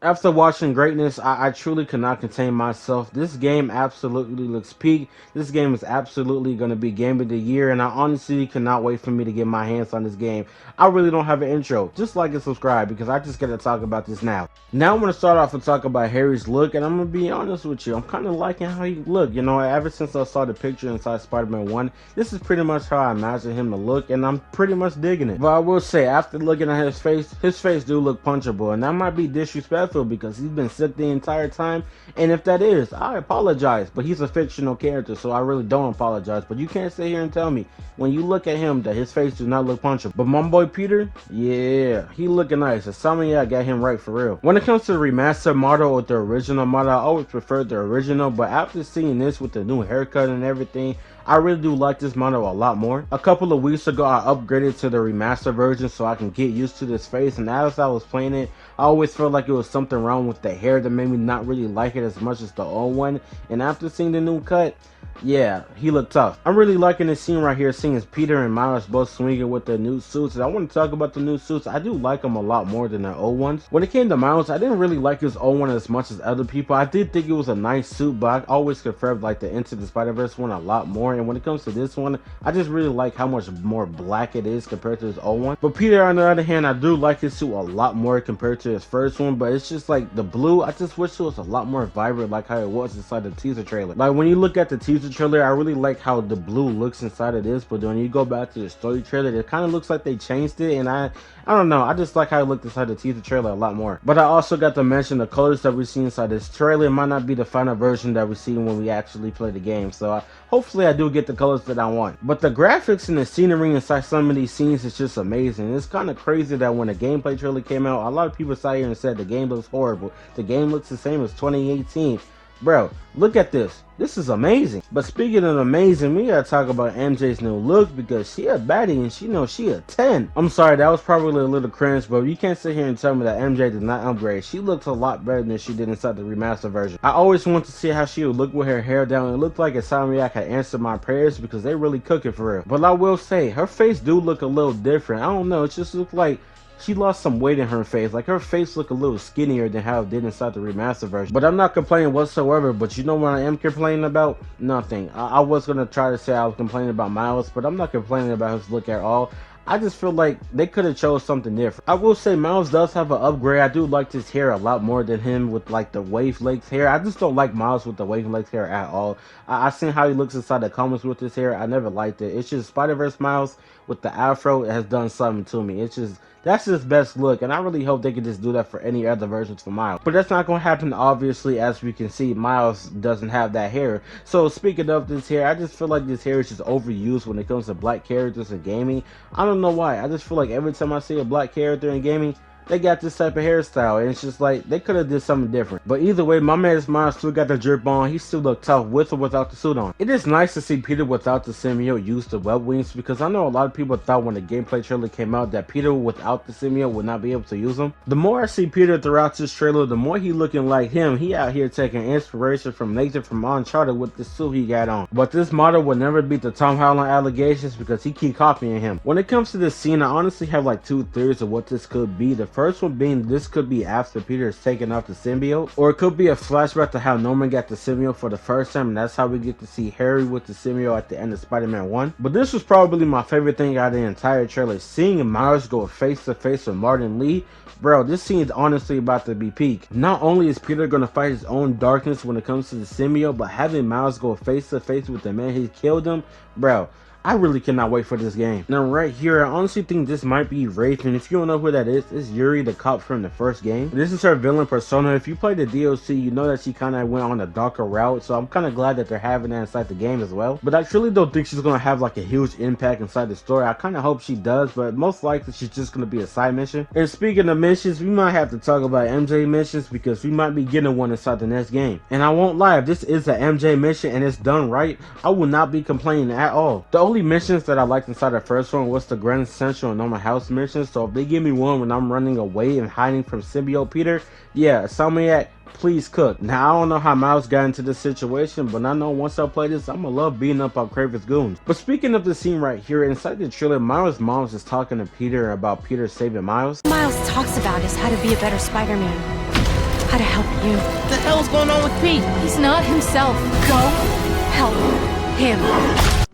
After watching greatness, I truly could not contain myself. This game absolutely looks peak. This game is absolutely going to be game of the year, and I honestly cannot wait for me to get my hands on this game. I really don't have an intro. Just like and subscribe because I just got to talk about this now. Now I'm going to start off and talk about Harry's look, and I'm going to be honest with you. I'm kind of liking how he look. You know, ever since I saw the picture inside Spider-Man 1, this is pretty much how I imagine him to look, and I'm pretty much digging it. But I will say, after looking at his face do look punchable, and that might be disrespectful because he's been sick the entire time, and if that is, I apologize, but he's a fictional character, so I really don't apologize. But you can't sit here and tell me when you look at him that his face does not look punchable. But my boy Peter, yeah, he looking nice. And some of y'all got him right for real. When it comes to the remastered model or the original model, I always prefer the original, but after seeing this with the new haircut and everything, I really do like this model a lot more. A couple of weeks ago, I upgraded to the remaster version so I can get used to this face, and as I was playing it, I always felt like it was something wrong with the hair that made me not really like it as much as the old one. And after seeing the new cut, yeah, he looked tough. I'm really liking this scene right here, seeing Peter and Miles both swinging with their new suits. And I want to talk about the new suits. I do like them a lot more than the old ones. When it came to Miles, I didn't really like his old one as much as other people. I did think it was a nice suit, but I always preferred like the Into the Spider-Verse one a lot more. And when it comes to this one, I just really like how much more black it is compared to his old one. But Peter, on the other hand, I do like his suit a lot more compared to his first one. But it's just like the blue, I just wish it was a lot more vibrant like how it was inside the teaser trailer. Like when you look at the teaser trailer, I really like how the blue looks inside of this, but when you go back to the story trailer, it kind of looks like they changed it, and I don't know, I just like how it looked inside the teaser trailer a lot more. But I also got to mention the colors that we see inside this trailer might not be the final version that we see when we actually play the game, so hopefully I do get the colors that I want. But the graphics and the scenery inside some of these scenes is just amazing. It's kind of crazy that when the gameplay trailer came out, a lot of people sat here and said the game looks horrible. The game looks the same as 2018. Bro, look at this. This is amazing. But speaking of amazing, we gotta talk about MJ's new look because she a baddie and she knows she a 10. I'm sorry, that was probably a little cringe, but you can't sit here and tell me that MJ did not upgrade. She looks a lot better than she did inside the remastered version. I always want to see how she would look with her hair down. It looked like Insomniac had answered my prayers because they really cook it for real. But I will say, her face do look a little different. I don't know, it just looks like she lost some weight in her face. Like her face looked a little skinnier than how it did inside the remastered version. But I'm not complaining whatsoever. But you know what I am complaining about? Nothing. I was gonna try to say I was complaining about Miles, but I'm not complaining about his look at all. I just feel like they could have chose something different. I will say Miles does have an upgrade. I do like his hair a lot more than him with like the wave length hair. I just don't like Miles with the wave length hair at all. I seen how he looks inside the comics with his hair. I never liked it. It's just Spider-Verse Miles with the afro. It has done something to me. It's just, that's his best look, and I really hope they could just do that for any other versions for Miles. But that's not going to happen, obviously. As we can see, Miles doesn't have that hair. So speaking of this hair, I just feel like this hair is just overused when it comes to black characters in gaming. I don't know why. I just feel like every time I see a black character in gaming, they got this type of hairstyle, and it's just like they could have did something different. But either way, my man's Miles still got the drip on. He still look tough with or without the suit on. It is nice to see Peter without the symbiote use the web wings, because I know a lot of people thought when the gameplay trailer came out that Peter without the symbiote would not be able to use them. The more I see Peter throughout this trailer, the more he looking like him. He out here taking inspiration from Nathan from Uncharted with the suit he got on. But this model will never beat the Tom Holland allegations because he keep copying him. When it comes to this scene, I honestly have like two theories of what this could be. The first one being this could be after Peter is taken off the symbiote, or it could be a flashback to how Norman got the symbiote for the first time, and that's how we get to see Harry with the symbiote at the end of Spider-Man 1. But this was probably my favorite thing out of the entire trailer, seeing Miles go face to face with Martin Lee. Bro, this scene is honestly about to be peak. Not only is Peter gonna fight his own darkness when it comes to the symbiote, but having Miles go face to face with the man he killed him, bro, I really cannot wait for this game. Now right here, I honestly think this might be Raven. If you don't know who that is, it's Yuri, the cop from the first game. This is her villain persona. If you play the DLC, you know that she kind of went on a darker route, so I'm kind of glad that they're having that inside the game as well. But I truly don't think she's going to have like a huge impact inside the story. I kind of hope she does, but most likely she's just going to be a side mission. And speaking of missions, we might have to talk about MJ missions because we might be getting one inside the next game. And I won't lie, if this is an MJ mission and it's done right, I will not be complaining at all. The only missions that I liked inside the first one was the Grand Central and Normal House missions, so if they give me one when I'm running away and hiding from Symbiote Peter, yeah, Insomniac, please cook. Now, I don't know how Miles got into this situation, but I know once I play this, I'm gonna love beating up on Kraven's goons. But speaking of the scene right here, inside the trailer, Miles' mom is talking to Peter about Peter saving Miles. Miles talks about is how to be a better Spider-Man. how to help you. What the hell's going on with Pete? He's not himself. Go help him.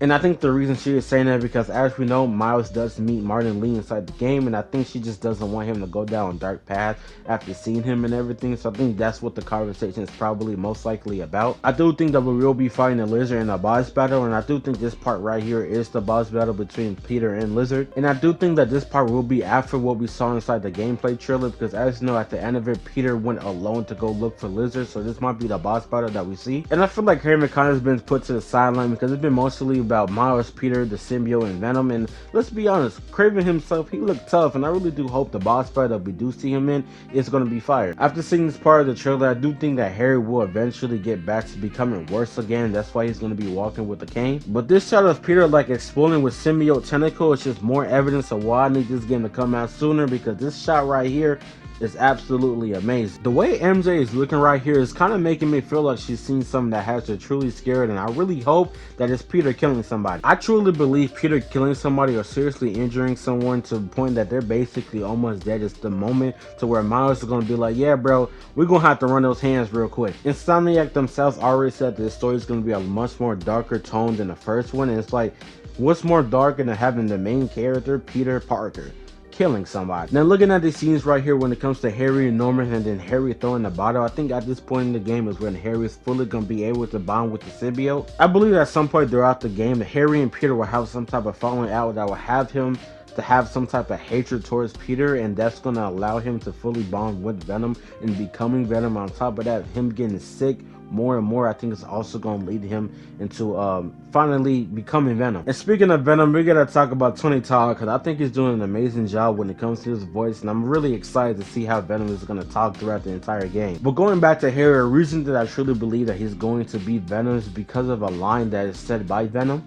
And I think the reason she is saying that because, as we know, Miles does meet Martin Lee inside the game, and I think she just doesn't want him to go down a dark path after seeing him and everything. So I think that's what the conversation is probably most likely about. I do think that we will be fighting a Lizard in a boss battle, and I do think this part right here is the boss battle between Peter and Lizard. And I do think that this part will be after what we saw inside the gameplay trailer, because as you know, at the end of it, Peter went alone to go look for Lizard, so this might be the boss battle that we see. And I feel like Harry McConnell has been put to the sideline because it's been mostly about Miles, Peter, the symbiote, and Venom. And let's be honest, Kraven himself, he looked tough, and I really do hope the boss fight that we do see him in is going to be fire. After seeing this part of the trailer, I do think that Harry will eventually get back to becoming worse again. That's why he's going to be walking with a cane. But this shot of Peter like exploding with symbiote tentacle is just more evidence of why I need this game to come out sooner, because this shot right here is absolutely amazing. The way MJ is looking right here is kind of making me feel like she's seen something that has her truly scared, and I really hope that it's Peter killing somebody. I truly believe Peter killing somebody or seriously injuring someone to the point that they're basically almost dead is the moment to where Miles is going to be like, yeah bro, we're going to have to run those hands real quick. Insomniac themselves already said this story is going to be a much more darker tone than the first one, and it's like, what's more dark than having the main character, Peter Parker, killing somebody? Now looking at these scenes right here when it comes to Harry and Norman, and then Harry throwing the bottle, I think at this point in the game is when Harry is fully going to be able to bond with the symbiote. I believe at some point throughout the game that Harry and Peter will have some type of falling out that will have him to have some type of hatred towards Peter, and that's going to allow him to fully bond with Venom and becoming Venom. On top of that, him getting sick more and more, I think it's also going to lead him into finally becoming Venom. And speaking of Venom, we're going to talk about Tony Todd, because I think he's doing an amazing job when it comes to his voice, and I'm really excited to see how Venom is going to talk throughout the entire game. But going back to Harry, a reason that I truly believe that he's going to be Venom is because of a line that is said by Venom.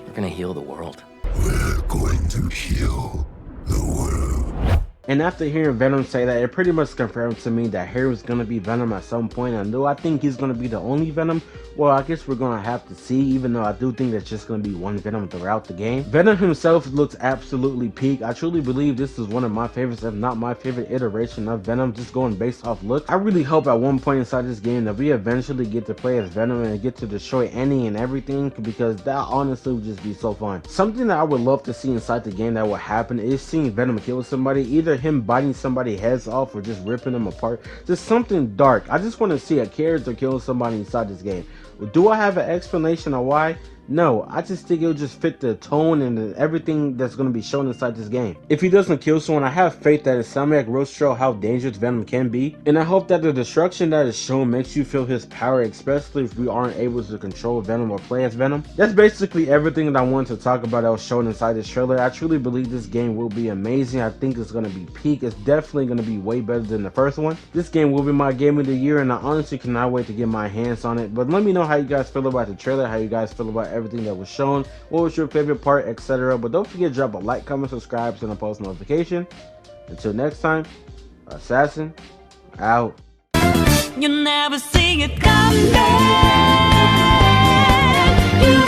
We're gonna heal the world. We're going to heal the world. And after hearing Venom say that, it pretty much confirmed to me that Harry was going to be Venom at some point. And though I think he's going to be the only Venom, well, I guess we're going to have to see, even though I do think there's just going to be one Venom throughout the game. Venom himself looks absolutely peak. I truly believe this is one of my favorites, if not my favorite iteration of Venom, just going based off look. I really hope at one point inside this game that we eventually get to play as Venom and get to destroy any and everything, because that honestly would just be so fun. Something that I would love to see inside the game that will happen is seeing Venom kill somebody, either him biting somebody's heads off or just ripping them apart. Just something dark. I just want to see a character killing somebody inside this game. Do I have an explanation of why? No, I just think it'll just fit the tone and everything that's going to be shown inside this game. If he doesn't kill someone, I have faith that Insomniac will show how dangerous Venom can be, and I hope that the destruction that is shown makes you feel his power, especially if we aren't able to control Venom or play as Venom. That's basically everything that I wanted to talk about that was shown inside this trailer. I truly believe this game will be amazing. I think it's going to be peak. It's definitely going to be way better than the first one. This game will be my game of the year, and I honestly cannot wait to get my hands on it. But let me know how you guys feel about the trailer, how you guys feel about everything that was shown, what was your favorite part, etc. But don't forget to drop a like, comment, subscribe, and a post notification. Until next time, Assassin out. You never see it coming. You